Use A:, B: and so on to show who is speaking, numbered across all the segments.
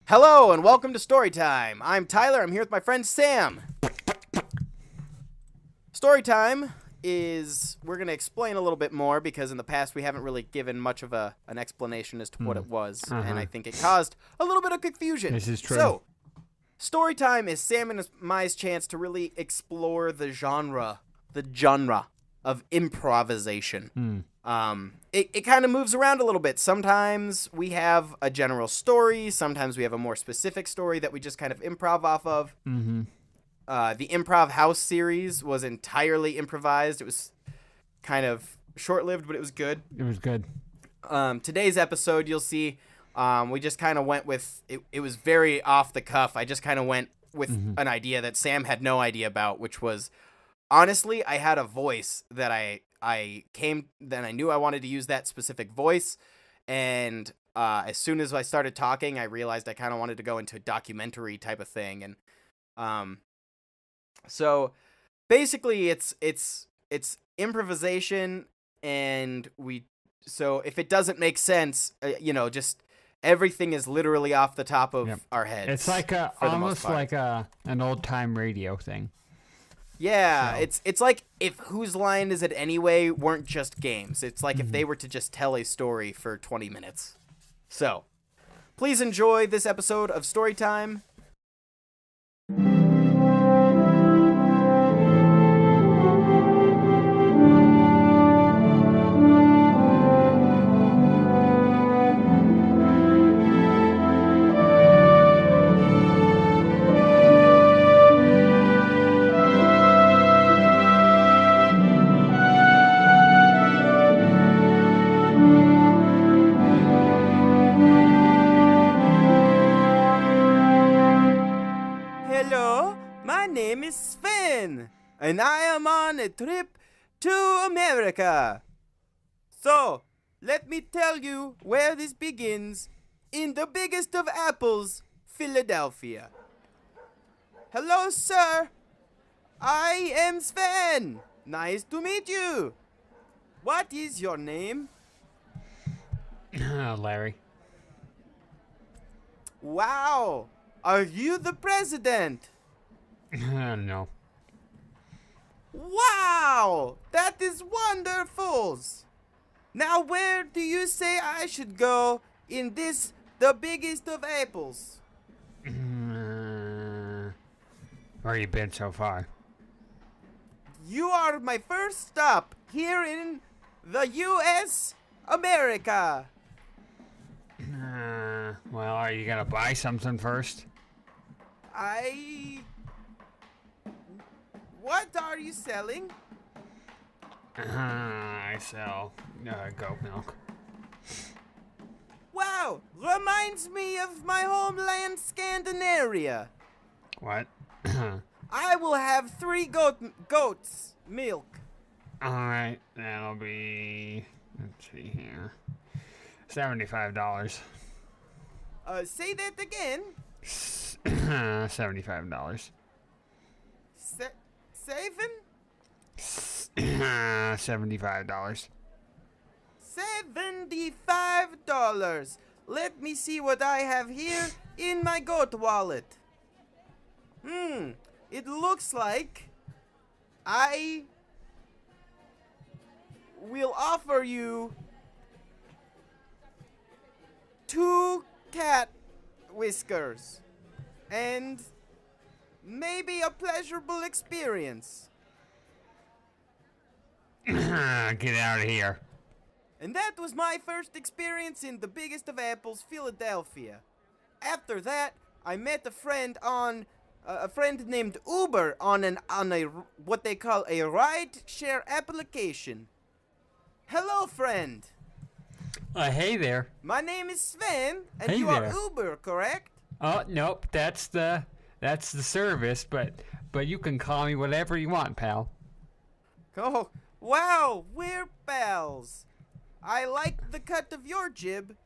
A: Hello and welcome to Storytime. I'm Tyler. I'm here with my friend Sam. Storytime is, we're going to explain a little bit more because in the past we haven't really given much of an explanation as to what it was. And I think it caused a little bit of confusion.
B: This is true.
A: So, Storytime is Sam and my chance to really explore the genre of improvisation. It kind of moves around a little bit. Sometimes we have a general story. Sometimes we have a more specific story that we just kind of improv off of. The Improv House series was entirely improvised. It was kind of short-lived, but it was good.
B: It was good.
A: Today's episode, you'll see, we just kind of went with, it was very off the cuff. I just kind of went with an idea that Sam had no idea about, which was, honestly, I had a voice that I knew I wanted to use that specific voice, and as soon as I started talking, I realized I kind of wanted to go into a documentary type of thing, and so basically it's improvisation, and so if it doesn't make sense, just everything is literally off the top of our heads.
B: It's like almost like an old time radio thing.
A: Yeah,
B: So.
A: it's like if Whose Line Is It Anyway weren't just games. It's like if they were to just tell a story for 20 minutes. So, please enjoy this episode of Storytime. Hello, my name is Sven, and I am on a trip to America. So, let me tell you where this begins, in the biggest of apples, Philadelphia. Hello, sir. I am Sven. Nice to meet you. What is your name?
B: Larry.
A: Wow. Are you the president?
B: No.
A: Wow! That is wonderful! Now where do you say I should go in this, the biggest of apples?
B: Where you been so far?
A: You are my first stop here in the U.S. America.
B: Well, are you gonna buy something first?
A: What are you selling?
B: I sell goat milk.
A: Wow! Reminds me of my homeland Scandinavia.
B: What?
A: I will have 3 goats milk.
B: Alright, that'll be, let's see here, $75.
A: Say that again.
B: $75.
A: Seven?
B: $75.
A: $75. Let me see what I have here in my goat wallet. It looks like I will offer you 2 cat whiskers and maybe a pleasurable experience.
B: Get out of here.
A: And that was my first experience in the biggest of apples, Philadelphia. After that, I met a friend named Uber on a what they call a ride share application. Hello, friend.
B: Hey there.
A: My name is Sven, and
B: Hey
A: you
B: there.
A: are Uber, correct?
B: Oh, nope, that's the service, but you can call me whatever you want, pal.
A: Oh, wow, we're pals. I like the cut of your jib.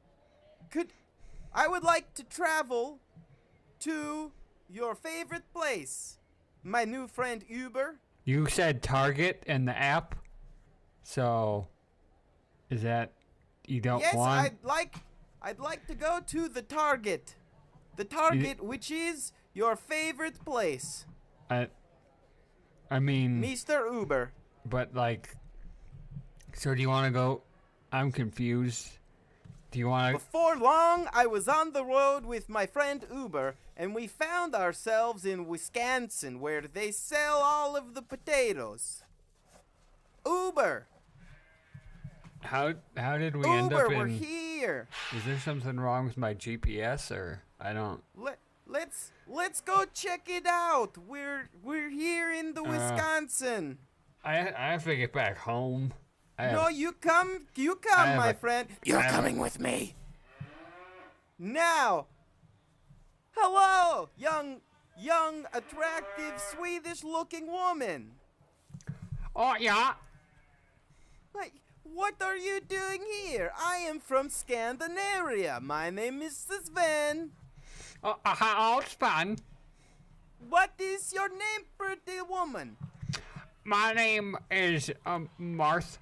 A: I would like to travel to your favorite place, my new friend Uber.
B: You said Target in the app, so is that you don't
A: Yes,
B: want?
A: I'd like to go to the Target. The target, which is your favorite place.
B: I mean...
A: Mr. Uber.
B: But, like... So do you want to go... I'm confused. Do you want to...
A: Before long, I was on the road with my friend Uber, and we found ourselves in Wisconsin, where they sell all of the potatoes. Uber!
B: How did we end
A: Uber,
B: up in...
A: we're here!
B: Is there something wrong with my GPS, or... I don't...
A: Let's go check it out. We're here in the Wisconsin.
B: I have to get back home.
A: No, you come, my friend. You're coming with me. Now. Hello, young, attractive, Swedish-looking woman.
B: Oh, yeah.
A: Like, what are you doing here? I am from Scandinavia. My name is Sven.
B: Oh, Sven.
A: What is your name, pretty woman?
B: My name is, Marth.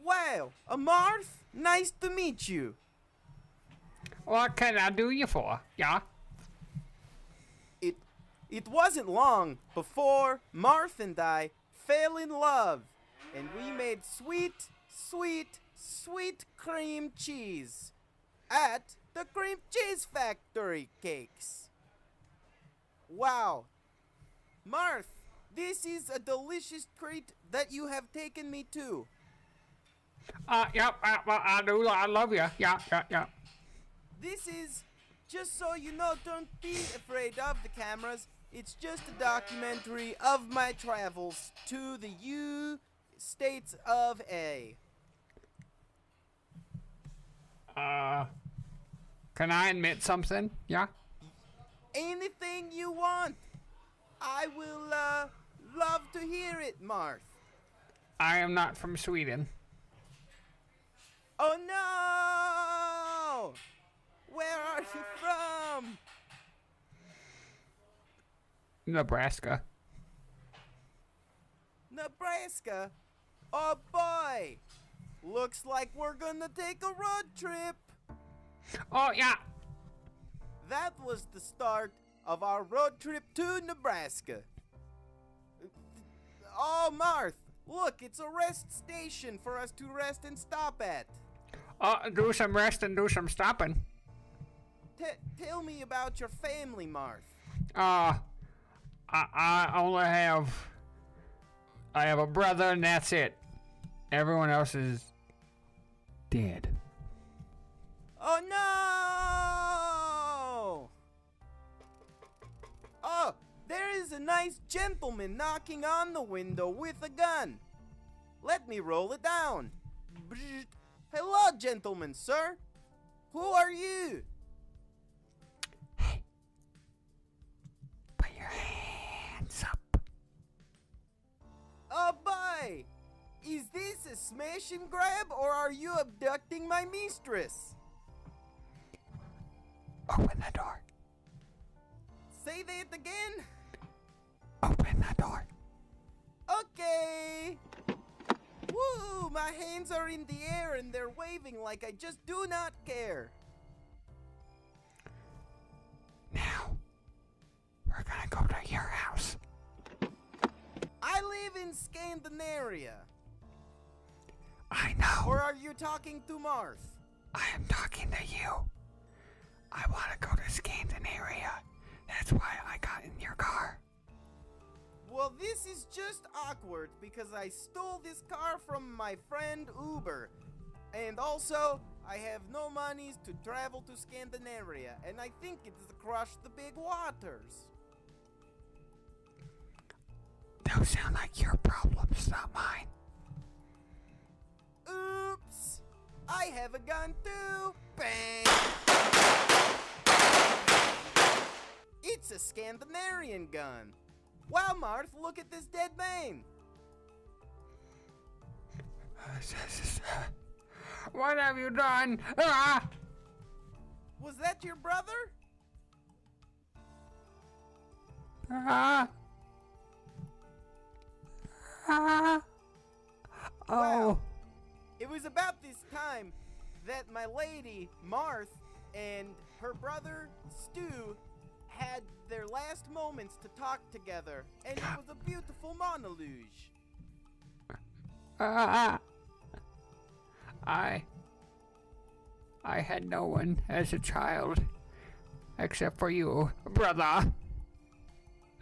A: Wow, Marth, nice to meet you.
B: What can I do you for? Yeah?
A: It wasn't long before Marth and I fell in love, and we made sweet cream cheese at the cream cheese factory cakes. Wow. Marth, this is a delicious treat that you have taken me to.
B: Yep, I do. I love you. Yeah.
A: This is, just so you know, don't be afraid of the cameras. It's just a documentary of my travels to the States of A.
B: Can I admit something? Yeah?
A: Anything you want. I will, love to hear it, Marth.
B: I am not from Sweden.
A: Oh no! Where are you from?
B: Nebraska.
A: Nebraska? Oh boy! Looks like we're gonna take a road trip.
B: Oh, yeah.
A: That was the start of our road trip to Nebraska. Oh, Marth, look, it's a rest station for us to rest and stop at.
B: Do some rest and do some stopping.
A: Tell me about your family, Marth.
B: I only have... I have a brother and that's it. Everyone else is... dead.
A: Oh no! Oh, there is a nice gentleman knocking on the window with a gun. Let me roll it down. Hello, gentlemen, sir. Who are you?
B: Hey. Put your hands up.
A: Oh boy! Is this a smash and grab, or are you abducting my mistress?
B: Open the door.
A: Say that again?
B: Open the door.
A: Okay. Woo! My hands are in the air and they're waving like I just do not care.
B: Now, we're gonna go to your house.
A: I live in Scandinavia.
B: I know.
A: Or are you talking to Marth?
B: I am talking to you. I want to go to Scandinavia. That's why I got in your car.
A: Well, this is just awkward because I stole this car from my friend Uber. And also, I have no monies to travel to Scandinavia, and I think it's across the big waters.
B: Those sound like your problems, not mine.
A: Oops! I have a gun too! Bang! It's a Scandinavian gun. Wow, Marth, look at this dead man.
B: What have you done? Ah!
A: Was that your brother?
B: Ah! Ah! Oh!
A: Wow. It was about this time that my lady, Marth, and her brother, Stu, had their last moments to talk together, and it was a beautiful monologue.
B: I had no one as a child, except for you, brother.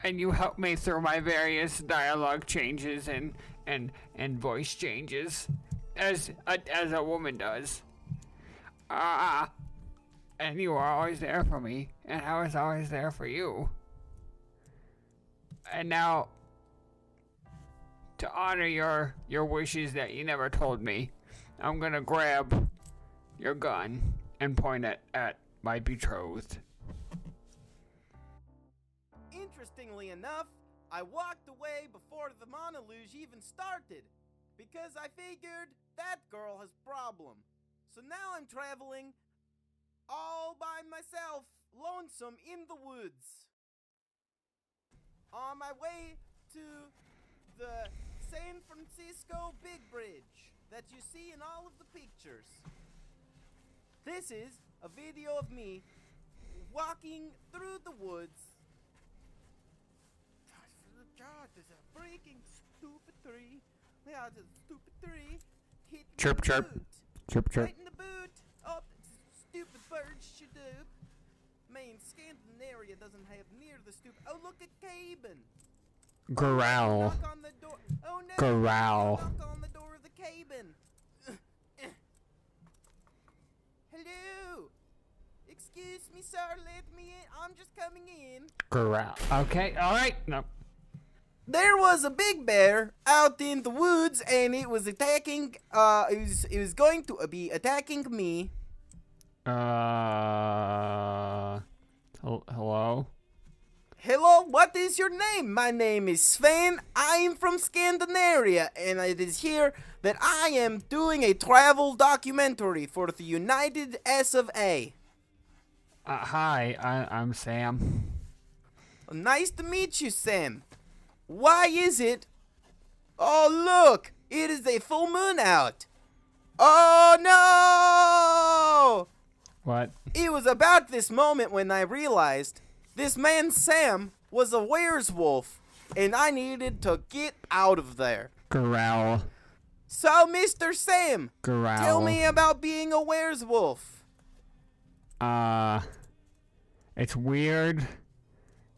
B: And you helped me through my various dialogue changes and voice changes, as a woman does. And you were always there for me, and I was always there for you. And now, to honor your wishes that you never told me, I'm gonna grab your gun and point it at my betrothed.
A: Interestingly enough, I walked away before the monologue even started, because I figured that girl has problem. So now I'm traveling all by myself, lonesome in the woods. On my way to the San Francisco Big Bridge that you see in all of the pictures. This is a video of me walking through the woods. God, there's a freaking stupid tree. Yeah, there's a stupid tree. Hit
B: Chirp,
A: the
B: chirp.
A: boot.
B: Chirp, chirp.
A: Right in the boot. Oh, stupid bird shadoop. Man, Scandinavia doesn't have near the stupid. Oh, look at cabin.
B: Growl.
A: Knock on the door. Oh no.
B: Growl.
A: Knock on the door of the cabin. Hello. Excuse me, sir. Let me in. I'm just coming in.
B: Growl. Okay, alright. No.
A: There was a big bear out in the woods, and it was attacking. It was going to be attacking me.
B: Hello?
A: Hello, what is your name? My name is Sven. I am from Scandinavia, and it is here that I am doing a travel documentary for the United S of A.
B: Hi, I'm Sam.
A: Nice to meet you, Sam. Why is it? Oh, look! It is a full moon out. Oh, no!
B: What?
A: It was about this moment when I realized this man, Sam, was a werewolf, and I needed to get out of there.
B: Growl.
A: So, Mr. Sam,
B: Growl.
A: tell me about being a werewolf.
B: It's weird,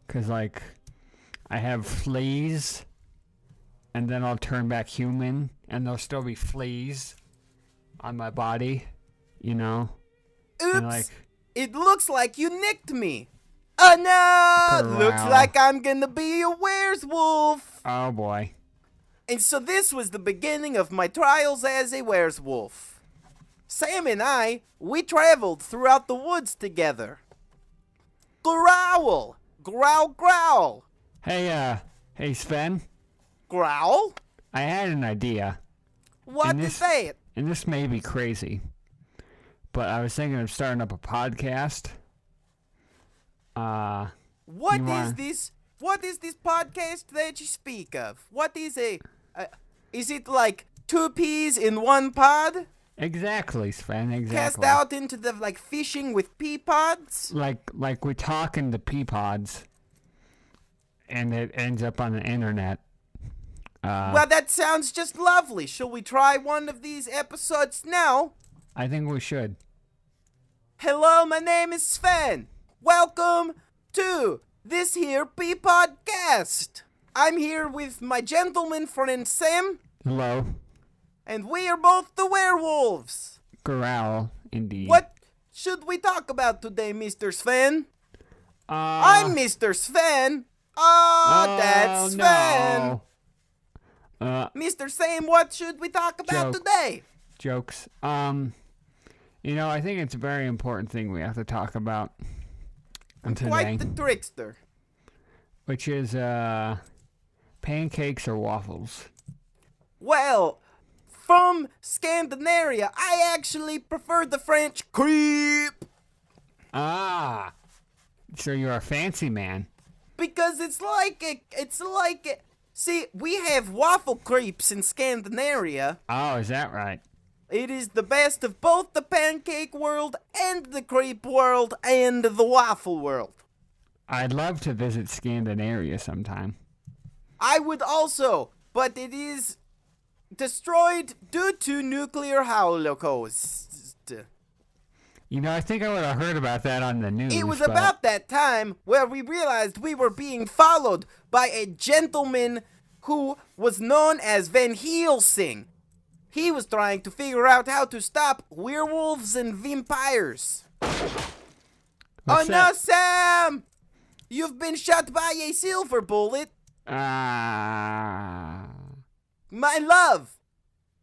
B: 'cause, like, I have fleas, and then I'll turn back human, and there'll still be fleas on my body, you know?
A: Oops!
B: And, like,
A: it looks like you nicked me. Oh no!
B: Growl.
A: Looks like I'm gonna be a werewolf.
B: oh boy.
A: And so this was the beginning of my trials as a werewolf. Sam and I, we traveled throughout the woods together. Growl! Growl, growl!
B: Hey Sven,
A: Growl?
B: I had an idea,
A: What
B: And
A: is
B: this-
A: that?
B: and this may be crazy, but I was thinking of starting up a podcast.
A: What
B: You
A: is
B: wanna-
A: this? What is this podcast that you speak of? What is is it like two peas in one pod?
B: Exactly, Sven,
A: Cast
B: exactly.
A: out into the, like, fishing with pea pods?
B: Like we talk in the pea pods, and it ends up on the internet.
A: Well, that sounds just lovely. Shall we try one of these episodes now?
B: I think we should.
A: Hello, my name is Sven. Welcome to this here Pea Podcast. I'm here with my gentleman friend Sam,
B: Hello.
A: and we are both the werewolves.
B: Growl, indeed.
A: What should we talk about today, Mr. Sven? I'm Mr. Sven. That's Sven.
B: No.
A: Mr. Sam, what should we talk about
B: Joke.
A: today?
B: Jokes. I think it's a very important thing we have to talk about today,
A: Quite the trickster.
B: which is pancakes or waffles.
A: Well, from Scandinavia, I actually prefer the French crepe
B: So you're a fancy man.
A: because it's like see, we have waffle crepes in Scandinavia,
B: Oh, is that right?
A: It is the best of both the pancake world and the crepe world and the waffle world.
B: I'd love to visit Scandinavia sometime.
A: I would also, but it is destroyed due to nuclear holocaust.
B: You know, I think I would have heard about that on the news.
A: It was
B: but
A: about that time where we realized we were being followed by a gentleman who was known as Van Helsing. He was trying to figure out how to stop werewolves and vampires.
B: What's
A: no,
B: that?
A: Sam! You've been shot by a silver bullet.
B: Ah.
A: My love,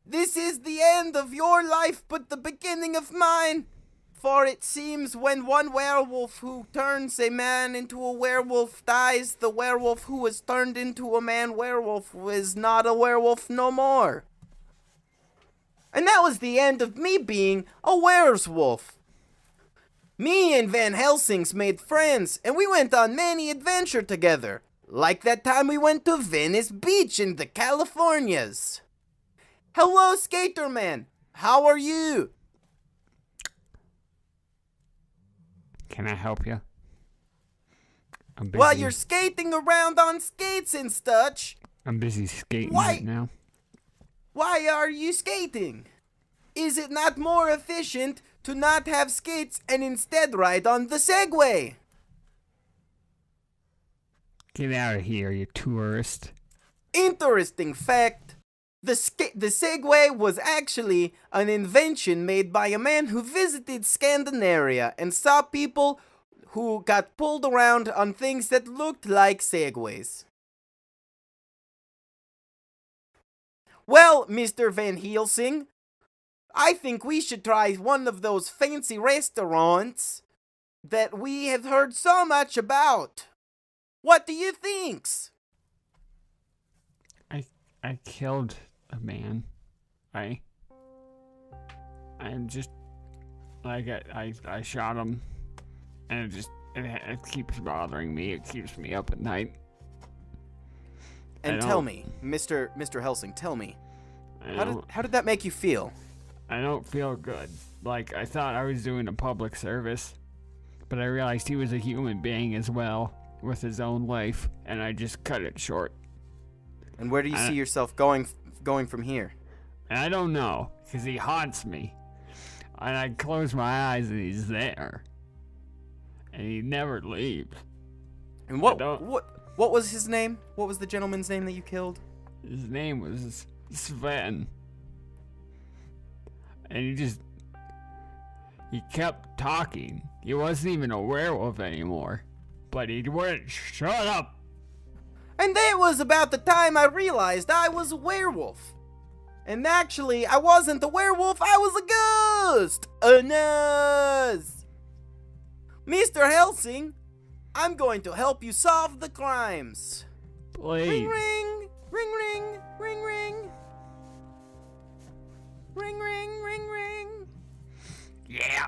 A: this is the end of your life, but the beginning of mine. For it seems when one werewolf who turns a man into a werewolf dies, the werewolf who was turned into a man werewolf is not a werewolf no more. And that was the end of me being a werewolf. Me and Van Helsing's made friends, and we went on many adventures together. Like that time we went to Venice Beach in the Californias. Hello, Skater Man. How are you?
B: Can I help you? I'm busy.
A: While you're skating around on skates and such,
B: I'm busy skating
A: Why?
B: right now.
A: why are you skating? Is it not more efficient to not have skates and instead ride on the Segway?
B: Get out of here, you tourist.
A: Interesting fact, the Segway was actually an invention made by a man who visited Scandinavia and saw people who got pulled around on things that looked like Segways. Well, Mr. Van Helsing, I think we should try one of those fancy restaurants that we have heard so much about. What do you think?
B: I killed a man. I just like I shot him, and it keeps bothering me. It keeps me up at night.
A: And tell me, Mr. Helsing, tell me, how did that make you feel?
B: I don't feel good. Like, I thought I was doing a public service, but I realized he was a human being as well, with his own life, and I just cut it short.
A: And where do you see yourself going from here?
B: And I don't know, because he haunts me. And I close my eyes and he's there. And he never leaves.
A: And what was his name? What was the gentleman's name that you killed?
B: His name was Sven. And he kept talking. He wasn't even a werewolf anymore. But he wouldn't shut up.
A: And that was about the time I realized I was a werewolf. And actually, I wasn't a werewolf, I was a ghost! A nurse! Mr. Helsing, I'm going to help you solve the crimes.
B: Please.
A: Ring ring! Ring ring! Ring ring! Ring ring! Ring ring!
B: Yeah.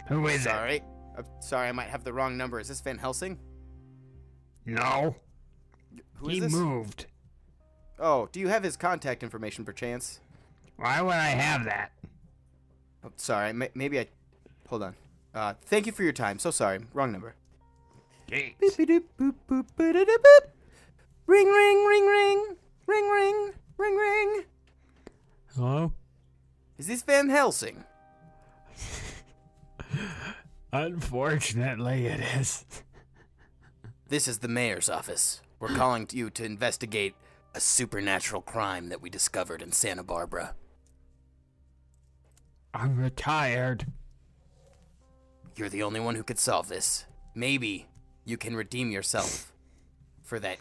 B: Who is it?
A: Sorry, I might have the wrong number. Is this Van Helsing?
B: No.
A: Who is
B: He
A: this?
B: moved.
A: Oh, do you have his contact information perchance?
B: Why would I have that?
A: Oh, sorry, maybe I... Hold on. Thank you for your time. So sorry. Wrong number.
B: Jeez.
A: Ring, ring, ring, ring. Ring, ring, ring, ring.
B: Hello?
A: Is this Van Helsing?
B: Unfortunately, it is.
A: This is the mayor's office. We're calling you to investigate a supernatural crime that we discovered in Santa Barbara.
B: I'm retired.
A: You're the only one who could solve this. Maybe you can redeem yourself for that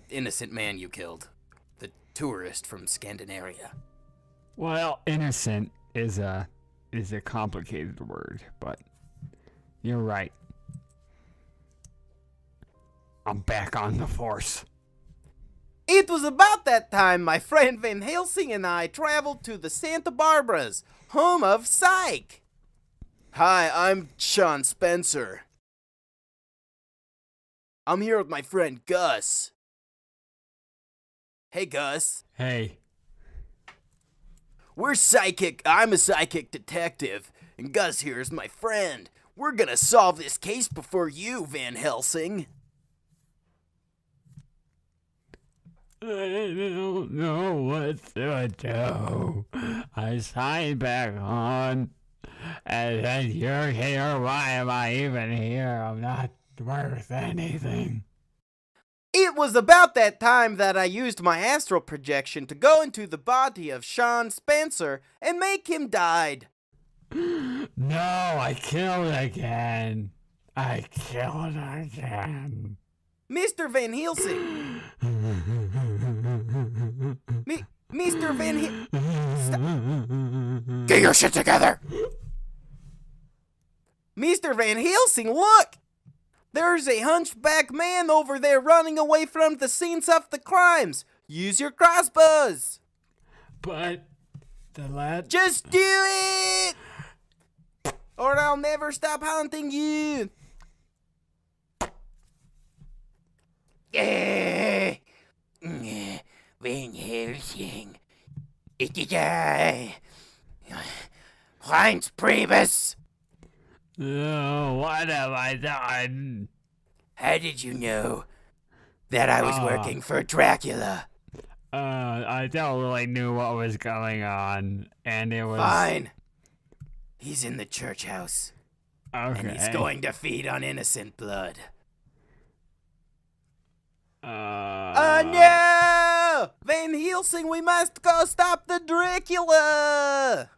A: innocent man you killed. The tourist from Scandinavia.
B: Well, innocent is a complicated word, but you're right. I'm back on the force.
A: It was about that time my friend Van Helsing and I traveled to the Santa Barbaras, home of Psych. Hi, I'm Sean Spencer. I'm here with my friend Gus. Hey, Gus.
C: Hey.
A: I'm a psychic detective, and Gus here is my friend. We're gonna solve this case before you, Van Helsing.
C: I don't know what to do. I signed back on, and then you're here. Why am I even here? I'm not worth anything.
A: It was about that time that I used my astral projection to go into the body of Sean Spencer and make him died.
C: No, I killed again.
A: Mr. Van Helsing. Mr. Van Helsing. Get your shit together. Mr. Van Helsing, look! There's a hunchback man over there running away from the scenes of the crimes. Use your crossbows.
C: But the lad...
A: Just do it! Or I'll never stop hunting you. Van Helsing. Heinz Priebus.
C: Oh, what have I done?
A: How did you know that I was working for Dracula?
C: I don't really knew what was going on, and it was...
A: Fine. He's in the church house.
C: Okay.
A: And he's going to feed on innocent blood. Oh no! Van Helsing, we must go stop the Dracula!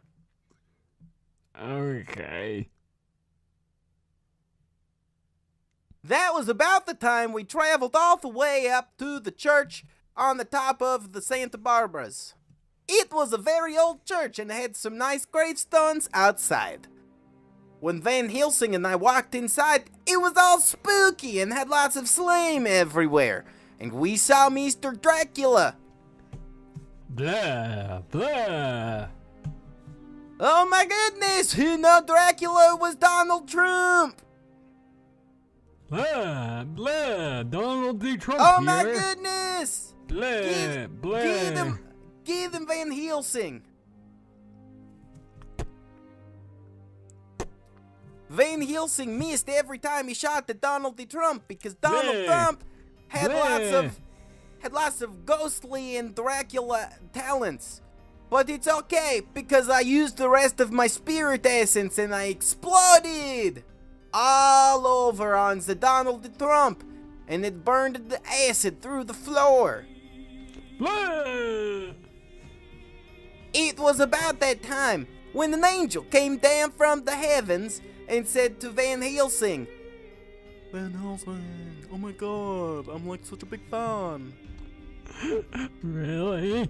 C: Okay.
A: That was about the time we traveled all the way up to the church on the top of the Santa Barbaras. It was a very old church and had some nice gravestones outside. When Van Helsing and I walked inside, it was all spooky and had lots of slime everywhere. And we saw Mr. Dracula.
C: Blah, blah.
A: Oh my goodness, who knew Dracula was Donald Trump?
C: Blah, blah, Donald D. Trump
A: Oh
C: here.
A: my goodness!
C: Blah, blah.
A: Give them Van Helsing. Van Helsing missed every time he shot at Donald D. Trump because Donald Trump had lots of ghostly and Dracula talents. But it's okay because I used the rest of my spirit essence and I exploded all over on the Donald Trump, and it burned the acid through the floor.
C: Blah.
A: It was about that time when an angel came down from the heavens and said to Van Helsing, Van Helsing, oh my god, I'm like such a big fan.
C: Really?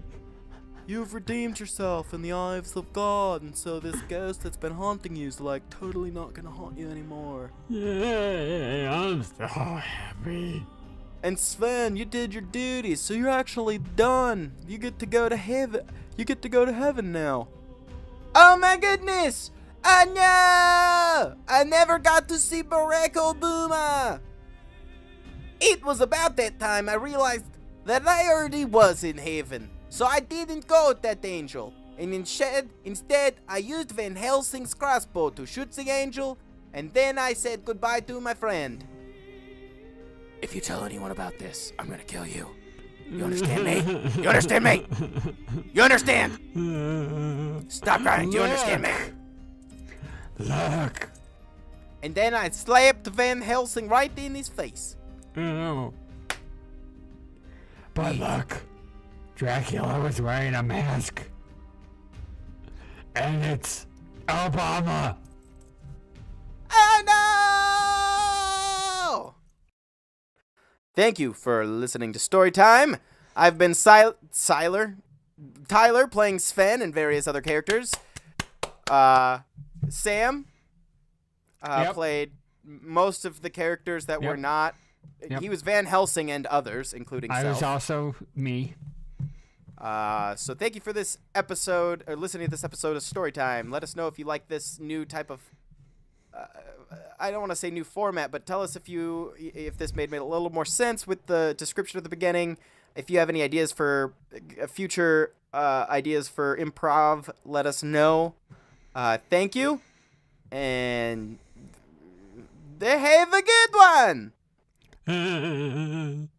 A: You've redeemed yourself in the eyes of God, and so this ghost that's been haunting you is like totally not gonna haunt you anymore.
C: Yeah, I'm so happy.
A: And Sven, you did your duty, so you're actually done. You get to go to heaven. You get to go to heaven now. Oh my goodness! Oh no! I never got to see Barack Obama. It was about that time I realized that I already was in heaven. So I didn't go with that angel, and instead I used Van Helsing's crossbow to shoot the angel, and then I said goodbye to my friend. If you tell anyone about this, I'm gonna kill you. You understand me? You understand me? You understand? Stop crying, do you understand me?
C: Look.
A: And then I slapped Van Helsing right in his face.
C: Oh. But look. Dracula was wearing a mask. And it's Obama.
A: Oh no! Thank you for listening to Storytime. I've been Tyler playing Sven and various other characters. Sam played most of the characters that were not.
C: Yep.
A: He was Van Helsing and others, including
C: I
A: self.
C: was also me.
A: So thank you for this episode, or listening to this episode of Storytime. Let us know if you like this new type of, I don't want to say new format, but tell us if this made a little more sense with the description at the beginning. If you have any ideas for future ideas for improv, let us know. Thank you, and have a good one.